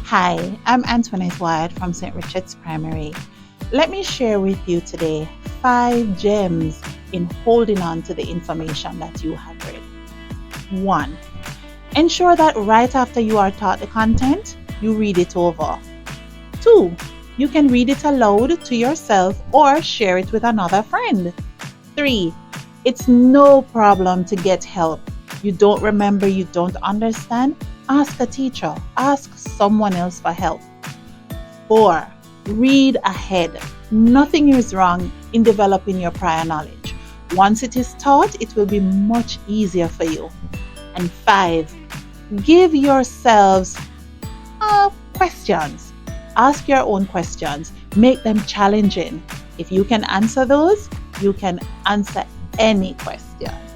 Hi, I'm Antoinette Wyatt from St. Richard's Primary. Let me share with you today 5 gems in holding on to the information that you have read. 1. Ensure that right after you are taught the content, you read it over. 2. You can read it aloud to yourself or share it with another friend. 3. It's no problem to get help. You don't remember, you don't understand? Ask a teacher, ask someone else for help. 4. Read ahead. Nothing is wrong in developing your prior knowledge. Once it is taught, it will be much easier for you. And 5. Give yourselves questions. Ask your own questions. Make them challenging. If you can answer those, you can answer any question.